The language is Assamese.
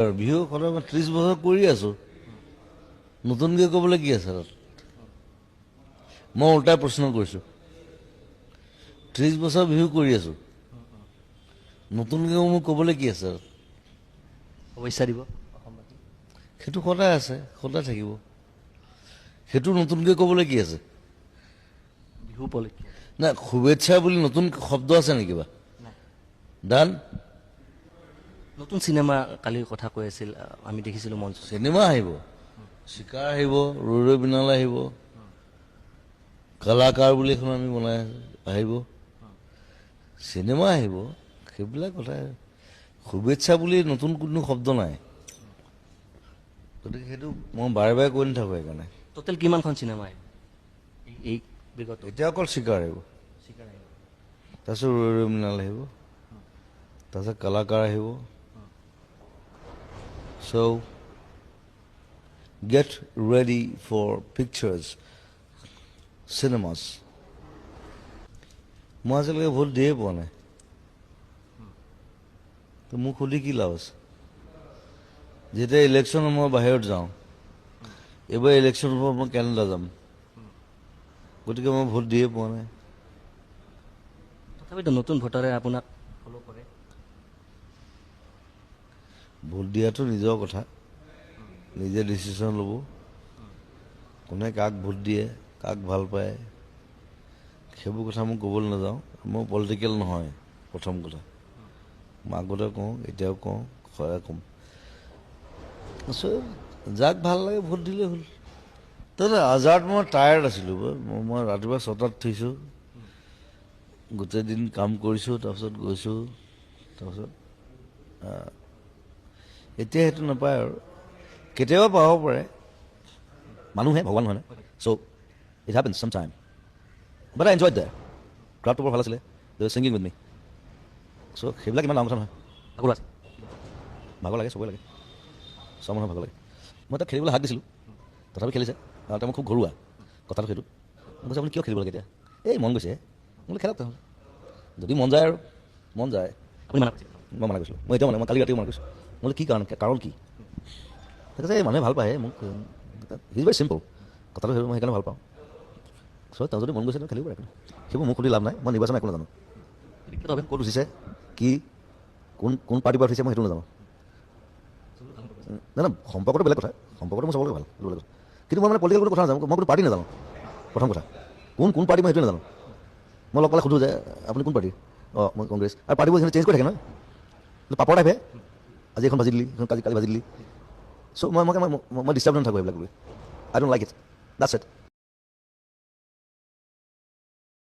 বিহু সদায় মই 30 বছৰ কৰি আছোঁ, নতুনকৈ ক'বলৈ কি আছে তাত? মই উল্টাই প্ৰশ্ন কৰিছোঁ, 30 বছৰ বিহু কৰি আছোঁ, নতুনকৈ মোক ক'বলৈ কি আছে তাত? শুভেচ্ছা দিব সেইটো সদায় আছে, সদায় থাকিব। সেইটো নতুনকৈ ক'বলৈ কি আছে? বিহু উপলক্ষে নাই, শুভেচ্ছা বুলি নতুন শব্দ আছে নেকি কিবা? নাই। ডান। নতুন চিনেমা কালিৰ কথা কৈ আছিল, আমি দেখিছিলোঁ মঞ্চ। চিনেমা আহিব, চিকাৰ আহিব, ৰৈ ৰৈ বিনালে আহিব, কলাকাৰ বুলি এখন আমি বনাই আহিব, চিনেমা আহিব, সেইবিলাক কথা। শুভেচ্ছা বুলি নতুন কোনো শব্দ নাই, গতিকে সেইটো মই বাৰে বাৰে কৈ নাথাকোঁ। সেইকাৰণে টোটেল কিমানখন চিনেমা আহিব এই বিগত? এতিয়া অকল চিকাৰ আহিব, চিকাৰ আহিব, তাৰপিছত ৰৈ ৰৈ বিনালে আহিব, তাৰপিছত কলাকাৰ আহিব। So get ready for pictures, cinemas. মই আজিলৈকে ভোট দিয়ে পোৱা নাই, তো মোক সুধি কি লাভ আছে? যেতিয়া ইলেকশ্যন মই বাহিৰত যাওঁ, এইবাৰ ইলেকশ্যন হ'ব মই কেনেডা যাম, গতিকে মই ভোট দিয়ে পোৱা নাই। তথাপিতো নতুন ভোটাৰে আপোনাক ফ'ল' কৰে। ভোট দিয়াটো নিজৰ কথা, নিজে ডিচিশ্যন ল'ব, কোনে কাক ভোট দিয়ে, কাক ভাল পায়, সেইবোৰ কথা মই ক'বলৈ নাযাওঁ। মই পলিটিকেল নহয়, প্ৰথম কথা মই আগতে কওঁ, এতিয়াও কওঁ, সদায় ক'ম। যাক ভাল লাগে ভোট দিলেই হ'ল। তাতে আজাৰত মই টায়াৰ্ড আছিলোঁ, মই ৰাতিপুৱা 6টাত উঠিছোঁ, গোটেই দিন কাম কৰিছোঁ, তাৰপিছত গৈছোঁ, তাৰপিছত এতিয়া সেইটো নাপায় আৰু, কেতিয়াবা পাব পাৰে, মানুহে ভগৱান নহয়, so' it happens some time, but I enjoyed there. ক্ৰাউডটো বৰ ভাল আছিলে, they were singing with me, so' সেইবিলাক ইমান ডাঙৰ কথা নহয়। ভাগৰ আছে, ভাগৰ লাগে, চবৰে লাগে, চব মানুহৰ ভাগৰ লাগে। মই তাক খেলিবলৈ হাক দিছিলোঁ, তথাপি খেলিছে, আৰু তেওঁ মই খুব ঘৰুৱা কথাটো সেইটো। মই কৈছোঁ আপুনি কিয় খেলিব লাগে এতিয়া? এই মন গৈছে, মই বোলো খেলক তেওঁ, যদি মন যায় আৰু মন যায়। আপুনি মানা কৰিছে? মই মানা কৰিছিলোঁ, মই এতিয়াও মানে, মই কালি ৰাতিও মানা কৰিছোঁ। মই বোলো কি কাৰণ কি? কৈছে এই মানুহে ভাল পায় মোক, ইজ ভেৰি চিম্পল, কথাটো সেইটো মই সেইকাৰণে ভাল পাওঁ। চ' তেওঁ যদি মন গৈছে তেওঁ খেলিব পাৰে, সেইবোৰ মোক সুধি লাভ নাই, মই নিৰ্বাচন একো নাজানো। ক'ত উঠিছে, কি কোন পাৰ্টিৰ পৰা উঠিছে মই সেইটো নাজানো। নাই নাই, সম্পৰ্কটো বেলেগ কথা, সম্পৰ্কটো মোৰ চবকে ভাল, বেলেগ কথা। কিন্তু মই মানে পলিটিকেল কোনো কথা নাজানো, মই কোনো পাৰ্টি নাজানো। প্ৰথম কথা, কোন পাৰ্টি মই সেইটোৱে নাজানো। মই লগ পালে সুধোঁ যে আপুনি কোন পাৰ্টি? অঁ মই কংগ্ৰেছ। আৰু পাৰ্টিবোৰ চেঞ্জ কৰি থাকে নহয়, পাপৰ টাইপহে, আজি এখন ভাজি দিলি, এখন কালি ভাজি দিলি। চ' মই ডিষ্টাৰ্ব নাথাকোঁ এইবিলাক লৈ, I don't like it, that's it.